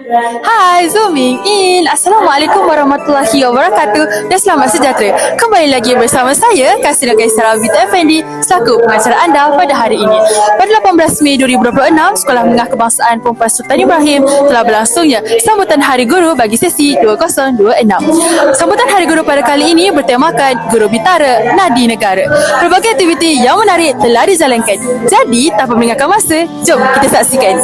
Hai, zooming in. Assalamualaikum warahmatullahi wabarakatuh dan selamat sejahtera. Kembali lagi bersama saya, Kasina Kaisara Vita Effendi, selaku pengacara anda pada hari ini. Pada 18 Mei 2026, Sekolah Menengah Kebangsaan Perempuan Sultan Ibrahim telah berlangsungnya sambutan Hari Guru bagi sesi 2026. Sambutan Hari Guru pada kali ini bertemakan Guru Bitara Nadi Negara. Berbagai aktiviti yang menarik telah dijalankan. Jadi, tanpa melengahkan masa, jom kita saksikan.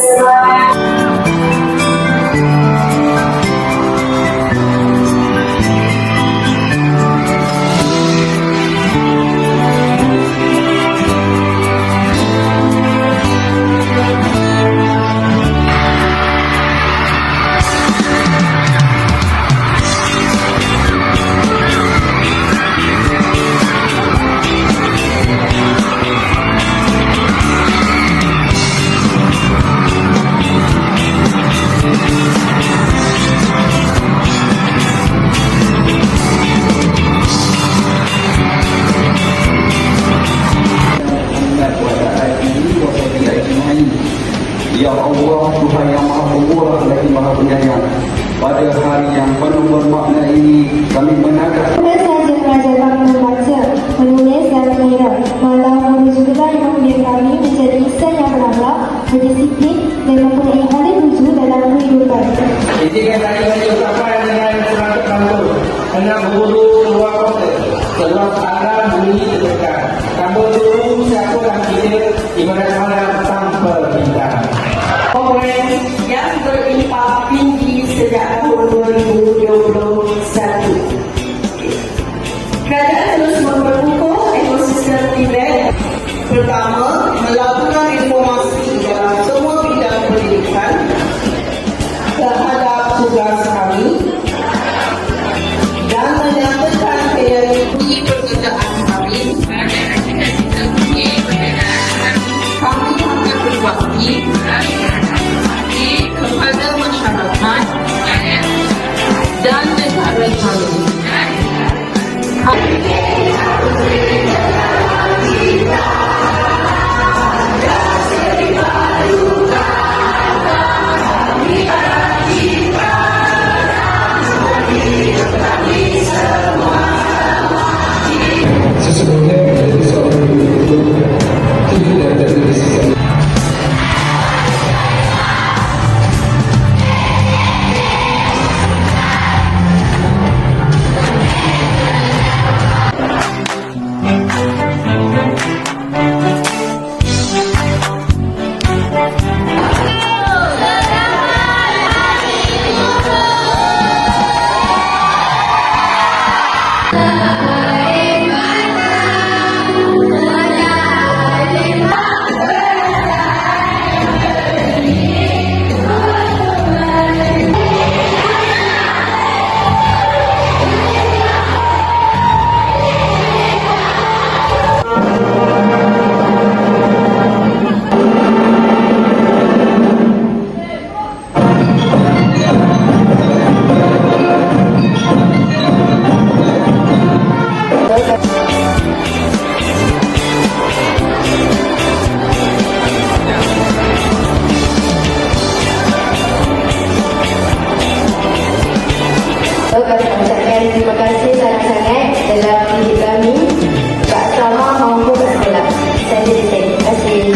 Ya Allah, Tuhan yang Maha Pemurah lagi Maha Penyayang, pada hari yang penuh bermakna ini kami menangkap Bukan sahaja pelajar kami membaca, menulis dan mengira, malah menunjukkan membimbing kami menjadi insan yang berakhlak, berdisiplin dan mempunyai halal lucu dalam kehidupan. Izinkan saya mengucapkan dengan semangat bantu anak guru luar kota sebab alam bunyi terdekat. Tanpa guru siapa yang kita ibarat malam tanpa bintang. Kongres yang berimpak tinggi sejak tahun 2021. Kerajaan terus memperkukuh ekosistem Tibet. Pertama, melakukan reformasi dalam semua bidang pendidikan terhadap tugas kami dan menyatakan prioriti pekerjaan kami. Kami akan berbakti kepada masyarakat dan negara kami. sesungguhnya menjadi seorang guru tinggi dan berdisiplin. Kami mengucapkan terima kasih sangat-sangat dalam hidup kami, kat asrama maupun kat sekolah. Saya terima kasih.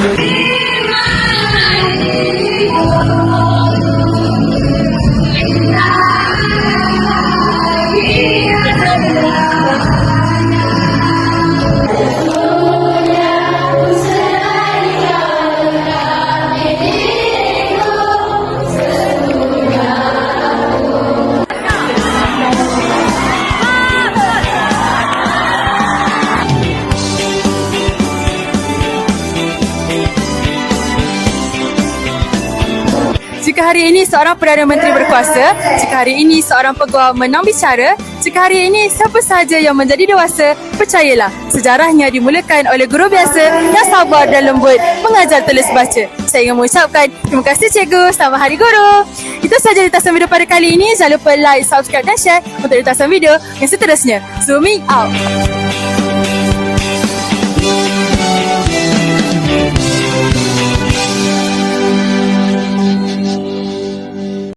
Jika hari ini seorang Perdana Menteri berkuasa, jika hari ini seorang peguam menang bicara, jika hari ini siapa sahaja yang menjadi dewasa, percayalah, sejarahnya dimulakan oleh guru biasa yang sabar dan lembut mengajar tulis baca. Saya ingin mengucapkan terima kasih cikgu, selamat Hari Guru. Itu sahaja ritasan video pada kali ini. Jangan lupa like, subscribe dan share untuk ritasan video yang seterusnya. Zooming out.